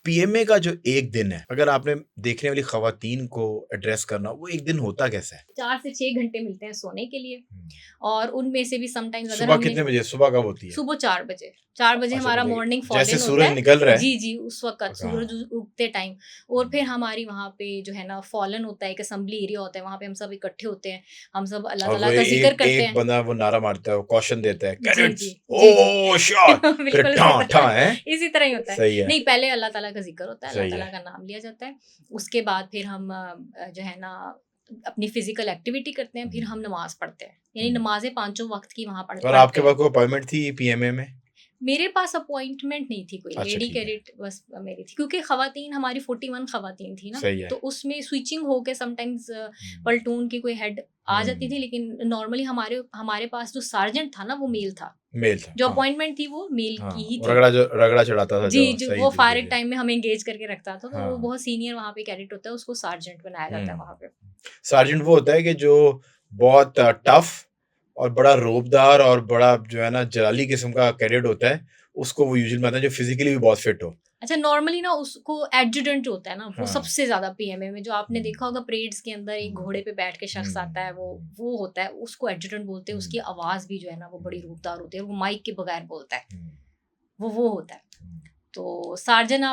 PMA का जो एक दिन है, अगर आपने देखने वाली खवातीन को एड्रेस करना, वो एक दिन होता कैसा है? 4 से 6 घंटे मिलते हैं सोने के लिए और उनमें से भी समटाइम्स अगर सुबह हमने कितने बजे? सुबह कब होती है? सुबह 4 बजे 4 बजे अच्छा, हमारा मतलब मॉर्निंग जैसे फॉल इन होता सूरज है। निकल रहा है। जी, जी, उस वक़्त सूरज हाँ। उगते टाइम और फिर हमारी वहाँ पे जो है ना फॉलन होता है, एक असेंबली एरिया होता है, वहाँ पे हम सब इकट्ठे होते हैं, हम सब अल्लाह और ताला वो का ज़िक्र एक करते एक हैं। बंदा वो नारा मारता है, वो कॉशन देता है, जी, कैडेट्स जी, जी, जी। ओह शॉट, फिर बिल्कुल ठा इसी ठा तरह है। इसी तरह ही होता है। सही है, नहीं, पहले अल्लाह ताला का ज़िक्र होता है, अल्लाह सही ताला है। का नाम लिया जाता है। उसके बाद फिर हम जो है ना अपनी फ़िज़िकल एक्टिविटी करते हैं, फिर हम नमाज़ पढ़ते हैं। यानी नमाज़ें पाँचों वक़्त की वहाँ और पढ़ते आपके हैं। पास कोई अपॉइंटमेंट थी पीएमए में? मेरे पास अपॉइंटमेंट नहीं थी कोई, अच्छा, लेडी ठीक है। कैडेट बस मेरी थी, क्योंकि ख़वातीन हमारी 41 ख़वातीन थी ना, सही है। तो उसमें स्विचिंग होके समटाइम्स प्लटून की कोई हेड आ जाती थी, लेकिन नॉर्मली हमारे हमारे पास जो सार्जेंट था ना वो मेल था। मेल था, जो हाँ। अपॉइंटमेंट थी वो मेल हाँ, की ही वो थी। रगड़ा चढ़ाता था जी, जो जो सही वो तरीके फारिग से। टाइम में हमें एंगेज करके रखता था, तो वो हाँ। बहुत सीनियर वहाँ पे कैडेट होता है, उसको सार्जेंट बनाया जाता है वहाँ पे। सार्जेंट वो होता है कि जो बहुत टफ और बड़ा रोबदार और बड़ा जो है ना जलाली किस्म का कैडेट होता है, उसको वो यूजुअली मानते हैं जो फिजिकली भी बहुत फिट हो। अच्छा, नॉर्मली ना उसको एडजुटेंट होता है ना, वो हाँ। सबसे ज़्यादा पीएमए में जो आपने देखा होगा परेड्स के अंदर एक घोड़े पे बैठ के शख्स आता है, वो होता है, उसको एडजुटेंट बोलते हैं। उसकी आवाज़ भी जो है ना वो बड़ी रूपदार होती है, वो माइक के बगैर बोलता है, वो होता है। तो सार्जेंट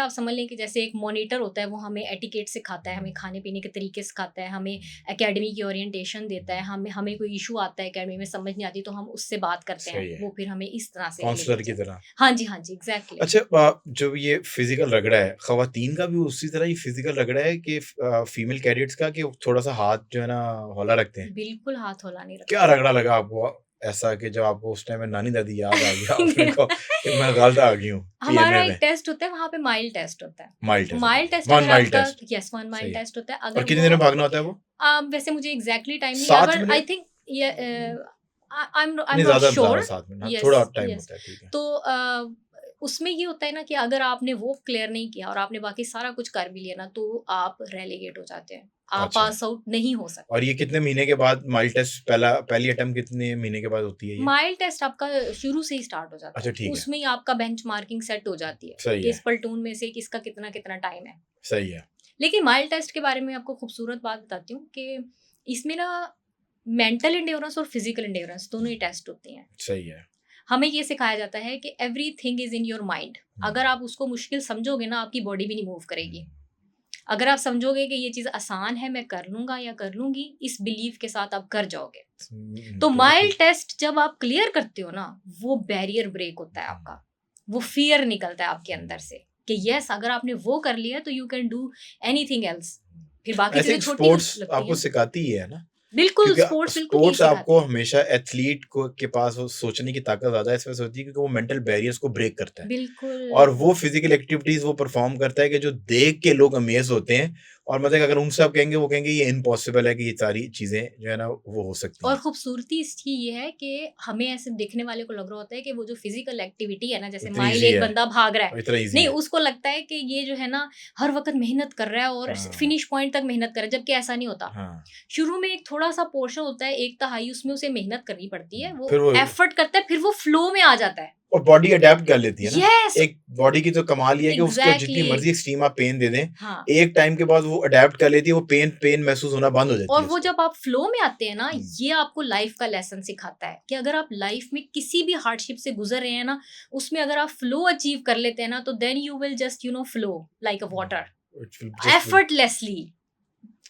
आप समझ लें कि जैसे एक मॉनिटर होता है, वो हमें एटिकेट सिखाता है, हमें खाने-पीने के तरीके सिखाता है, हमें एकेडमी की ओरिएंटेशन देता है, हमें हमें कोई इश्यू आता है एकेडमी में समझ नहीं आती तो हम उससे बात करते सही हैं, है। वो फिर हमें इस तरह से काउंसलर लेके की चलता तरह। है। हाँ जी, हाँ जी, एग्ज़ैक्टली। अच्छा, जो ये फिजिकल रगड़ा है, खवातीन का भी उसी तरह ही फिजिकल रगड़ा है कि फीमेल कैडेट्स का, कि थोड़ा-सा हाथ जो है ना हौला रखते हैं? बिल्कुल हाथ हौला नहीं क्या रखते। रगड़ा लगा आपको ऐसा कि जब आपको उस टाइम में नानी-दादी याद आ गया आपने कहा कि मैं गलत आ गई हूँ हमारा पीएमए एक में? टेस्ट होता है वहाँ पे, माइल टेस्ट होता है। माइल्ड टेस्ट होता माइल है। टेस्ट 1 अगर माइल्ड आपका टेस्ट। यस 1 सही माइल है। टेस्ट होता है, और अगर कितनी वो देर में भागना होता है वो? वैसे मुझे एग्ज़ैक्टली टाइम नहीं, 7 अगर आई मिनट? थिंक ये आई एम नहीं, नॉट ज़्यादा श्योर। 7 मिनट, हाँ, यस, थोड़ा टाइम यस। होता है, ठीक है। तो उसमें ये होता है ना कि अगर आपने वो क्लियर नहीं किया और आपने बाकी सारा कुछ कर भी लिया ना, तो आप रेलेगेट हो जाते हैं। आप अच्छा, पास आउट नहीं हो सकते। और ये कितने महीने के बाद माइल्ड टेस्ट, पहली अटेम्प्ट कितने महीने के बाद होती है ये? माइल टेस्ट आपका शुरू से ही स्टार्ट हो जाता अच्छा, है। ठीक है। उसमें ही आपका बेंचमार्किंग सेट हो जाती है सही कि है, इस प्लटून में से किसका कितना-कितना टाइम है। सही है। लेकिन माइल टेस्ट के बारे में आपको खूबसूरत बात बताती हूँ कि इसमें ना मेंटल एंड्योरेंस और फिजिकल एंड्योरेंस दोनों ही टेस्ट होते हैं। सही है। हमें ये सिखाया जाता है कि everything is in your mind. अगर आप उसको मुश्किल समझोगे ना, आपकी बॉडी भी नहीं मूव करेगी। अगर आप समझोगे कि ये चीज़ आसान है, मैं कर लूँगा या कर लूँगी, इस बिलीव के साथ आप कर जाओगे। तो बिल्कुल माइल ठीक। टेस्ट जब आप क्लियर करते हो ना, वो बैरियर ब्रेक होता है आपका। वो फियर निकलता है आपके अंदर से कि यस, अगर आपने वो कर लिया तो you can do anything else. फिर बाकी आई चीज़ें थिंक छोटी स्पोर्ट्स लगती आपको हैं। सिखाती ही है ना? बिल्कुल, क्योंकि स्पोर्ट्स बिल्कुल यही स्पोर्ट्स सिखाती आपको है। हमेशा एथलीट को के पास वो सोचने की ताकत ज़्यादा इस वजह से होती है क्योंकि वो मेंटल बैरियर्स को ब्रेक करता है। बिल्कुल। और वो फिजिकल एक्टिविटीज वो परफॉर्म करता है कि जो देख के लोग अमेज होते हैं, और मतलब अगर उनसे आप कहेंगे, वो कहेंगे ये इम्पॉसिबल है कि ये सारी चीजें जो है ना वो हो सकती और हैं। खूबसूरती इसकी ये है कि हमें ऐसे दिखने वाले को लग रहा होता है कि वो जो फिजिकल एक्टिविटी है ना, जैसे इतनी माइल इजी एक है, बंदा भाग रहा है, और इतना इजी नहीं है। उसको लगता है कि ये जो है ना हर वक्त मेहनत कर रहा है और हाँ, फिनिश पॉइंट तक मेहनत कर रहा है, जबकि ऐसा नहीं होता। हाँ। शुरू में एक थोड़ा सा पोर्शन होता है, एक तिहाई उसमें उसे मेहनत करनी पड़ती है, वो फिर वो एफर्ट करता है, फिर वो फ्लो में आ जाता है। और बॉडी अडेप्ट कर लेती है ना। यस, एक बॉडी की तो कमाल ये है कि उसको जितनी एग्जैक्टली। मर्जी एक्सट्रीम आप पेन दे दें, हाँ, एक टाइम के बाद वो अडेप्ट कर लेती है, वो पेन पेन महसूस होना बंद हो जाती और है वो उसको। जब आप फ्लो में आते हैं ना, हम्म, ये आपको लाइफ का लेसन सिखाता है कि अगर आप लाइफ में किसी भी हार्डशिप से गुजर रहे हैं ना, उसमें अगर आप फ्लो अचीव कर लेते हैं ना, तो then you will just flow like a water, it will just be- effortlessly.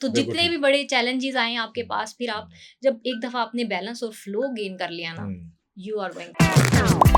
तो बिल्कुल जितने ठीक। भी बड़े चैलेंजेस आए आपके पास, फिर आप जब एक दफा आपने बैलेंस और फ्लो गेन कर लिया ना, हम्म। You are going